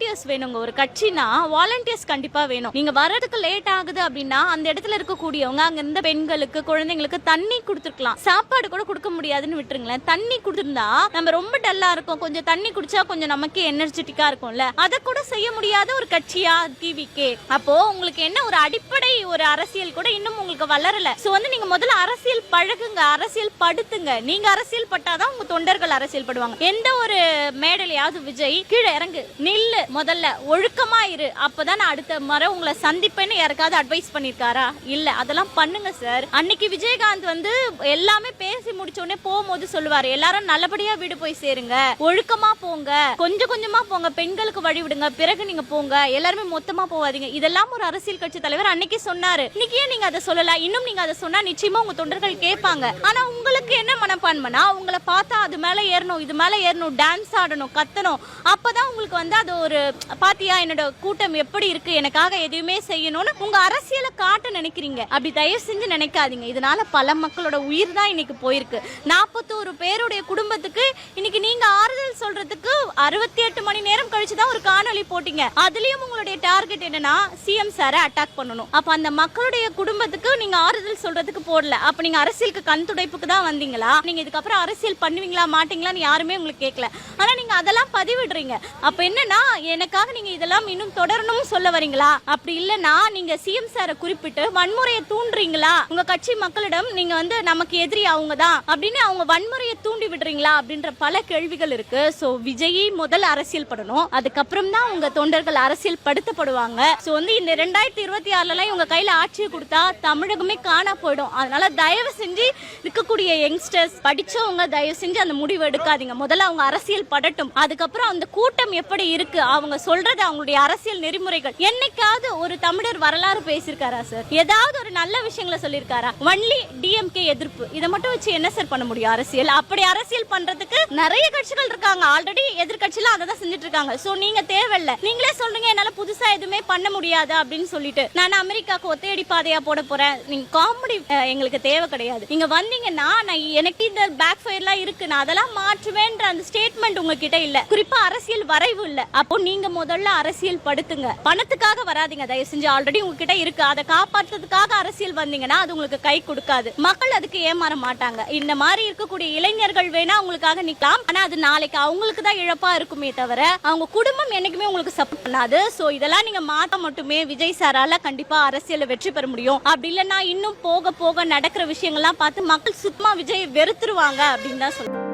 Volunteers வேணுங்க. ஒரு கட்சினா volunteers கண்டிப்பா வேணும். நீங்க வர்றதுக்கு லேட் ஆகுது அப்படின்னா அந்த இடத்துல இருக்கக்கூடியவங்க அங்க இருந்த பெண்களுக்கு குழந்தைங்களுக்கு தண்ணி கொடுத்துருக்கலாம். சாப்பாடு கூட கொடுக்க முடியாதுன்னு விட்டுருங்களேன். தண்ணி கொடுத்துருந்தா நம்ம ரொம்ப டல்லா இருக்கும், கொஞ்சம் தண்ணி குடிச்சா கொஞ்சம் நமக்கு எனர்ஜெட்டிக்கா இருக்கும்ல. அதை கூட செய்ய முடியாத ஒரு கட்சியா டிவிகே. அப்போ உங்களுக்கு என்ன ஒரு அடிப்படை ஒரு அரசியல் கூட இன்னும் உங்களுக்கு வளரல. சோ வந்து நீங்க முதல்ல அரசியல் பழகுங்க, அரசியல் படுத்துங்க. நீங்க அரசியல் பட்டாதான் உங்க தொண்டர்கள் அரசியல் படுவாங்க. எந்த ஒரு மேடலையாவது விஜய் கீழே இறங்கு நில்லு, முதல்ல ஒழுக்கமா இரு, அப்பதான் நான் அடுத்த முறை உங்களை சந்திப்பேன்னு யாருக்காவது அட்வைஸ் பண்ணிருக்காரா? இல்ல. அதெல்லாம் பண்ணுங்க சார். அன்னைக்கு விஜயகாந்த் வந்து எல்லாமே பேசி முடிச்ச உடனே போகும்போது சொல்லுவாரு, எல்லாரும் நல்லபடியா வீடு போய் சேருங்க, ஒழுக்கமா போங்க, கொஞ்சம் கொஞ்சமா போங்க, பெண்களுக்கு வழி விடுங்க, பிறகு நீங்க போங்க, எல்லாருமே மொத்தமா போவாதீங்க. இதெல்லாம் ஒரு அரசியல் கட்சி தலைவர் அன்னைக்கு சொன்னாரு. இன்னைக்கு ஏன் நீங்க அதை சொல்லல? இன்னும் நீங்க அதை சொன்னா நிச்சயமா உங்க தொண்டர்கள் கேட்பாங்க. ஆனா உங்களுக்கு என்ன மனப்பான்மைனா உங்களை பார்த்தா அது மேல ஏறணும், இது மேல ஏறணும், டான்ஸ் ஆடணும், கத்தணும், அப்பதான் உங்களுக்கு வந்து அது ஒரு பாத்தியா என்னோட கூட்டம் எப்படி இருக்கு, எனக்காக எதுவுமே செய்யணும்னு உங்க அரசியலை காட்ட நினைக்கிறீங்க. அப்படி தயவு செஞ்சு நினைக்காதீங்க. இதனால பல மக்களோட உயிர் தான் இன்னைக்கு போயிருக்கு. 41 பேருடைய குடும்பத்துக்கு இன்னைக்கு நீங்க ஆறுதல் சொல்றதுக்கு 68 மணி நேரம் கழிச்சுதான் ஒரு காணொலி போட்டீங்க. அதுலயும் உங்களுடைய டார்கெட் என்னன்னா சிஎம் சாரை அட்டாக் பண்ணணும். அப்ப அந்த மக்களுடைய குடும்பத்துக்கு நீங்க ஆறுதல் சொல்றதுக்கு போடல. அப்ப நீங்க அரசியலுக்கு கண் துடைப்புக்கு தான் வந்தீங்களா? நீங்க இதுக்கப்புறம் அரசியல் பண்ணுவீங்களா மாட்டீங்களான்னு யாருமே உங்களுக்கு கேட்கல. ஆனா நீங்க அதெல்லாம் பதிவிடுறீங்க. அப்ப என்னன்னா எனக்காக நீங்க இதெல்லாம் இன்னும் தொடரணும் சொல்ல வரீங்களா? அப்படி இல்லைன்னா நீங்க சிஎம் சாரை குறிப்பிட்டு வன்முறையை தூண்டுறீங்களா? உங்க கட்சி மக்களிடம் நீங்க வந்து நமக்கு எதிரி அவங்க தான் அப்படின்னு அவங்க வன்முறையை தூண்டி விடுறீங்களா அப்படின்ற பல கேள்விகள் இருக்கு. சோ விஜய் முதல் அரசியல் படணும், அதுக்கப்புறம் தான் உங்க தொண்டர்கள் அரசியல் படுத்தப்படுவாங்க. சோ வந்து இந்த 2026 உங்க கையில ஆட்சியை கொடுத்தா தமிழகமே காணா போயிடும். அதனால தயவு செஞ்சு இருக்கக்கூடிய யங்ஸ்டர்ஸ் படிச்சவங்க தயவு செஞ்சு அந்த முடிவு எடுக்காதீங்க. முதல்ல அவங்க அரசியல் படட்டும், அதுக்கப்புறம் அந்த கூட்டம் எப்படி இருக்கு, அவங்க சொல்றது அவங்களுடைய அரசியல் நெறிமுறைகள். என்னைக்காவது ஒரு தமிழர் வரலாறு பேசியிருக்காரா சார்? ஏதாவது ஒரு நல்ல விஷயங்களை சொல்லியிருக்காரா? ஒன்லி டிஎம்கே எதிர்ப்பு, இதை மட்டும் வச்சு என்ன சார் பண்ண முடியும் அரசியல்? அப்படி அரசியல் பண்றதுக்கு நிறைய கட்சிகள் இருக்காங்க. ஆல்ரெடி எதிர்கட்சியில அதை தான் செஞ்சுட்டு இருக்காங்க. சோ நீங்க தேவையில்லை. நீங்களே சொல்றீங்க என்னால புதுசா எதுவுமே பண்ண முடியாது அப்படின்னு சொல்லிட்டு. நான் அமெரிக்காவுக்கு ஒத்தையடி பாதையா போட போறேன். நீங்க காமெடி எங்களுக்கு தேவை கிடையாது. நீங்க வந்தீங்கன்னா எனக்கு இந்த பேக் ஃபயர்லாம் இருக்கு, நான் அதெல்லாம் மாற்றுவேன்ற அந்த ஸ்டேட்மெண்ட் உங்ககிட்ட இல்ல. குறிப்பா அரசியல் வரைவு இல்ல. அப்போ நீங்க முதல்ல அரசியல் படுத்துங்க. பணத்துக்காக வராதீங்க தயவு செஞ்சு. ஆல்ரெடி உங்ககிட்ட இருக்கு, அதை காப்பாற்றுறதுக்காக அரசியல் வந்தீங்கன்னா அது உங்களுக்கு கை கொடுக்காது. மக்கள் அதுக்கு ஏமாற மாட்டாங்க. இந்த மாதிரி இருக்கக்கூடிய இளைஞர்கள் வேணா உங்களுக்காக நிக்கலாம். ஆனா அது நாளைக்கு அவங்களுக்கு தான் இழப்பா இருக்குமே தவிர அவங்க குடும்பம் என்னைக்குமே உங்களுக்கு சப்போர்ட் பண்ணாது. சோ இதெல்லாம் நீங்க மாத்த மட்டுமே விஜய் சாரால கண்டிப்பா அரசியல்ல வெற்றி பெற முடியும். அப்படி இல்லைன்னா இன்னும் போக போக நடக்கிற விஷயங்கள்லாம் பார்த்து மக்கள் சுத்தமா விஜய் வெறுத்துருவாங்க அப்படின்னு தான் சொல்லுவாங்க.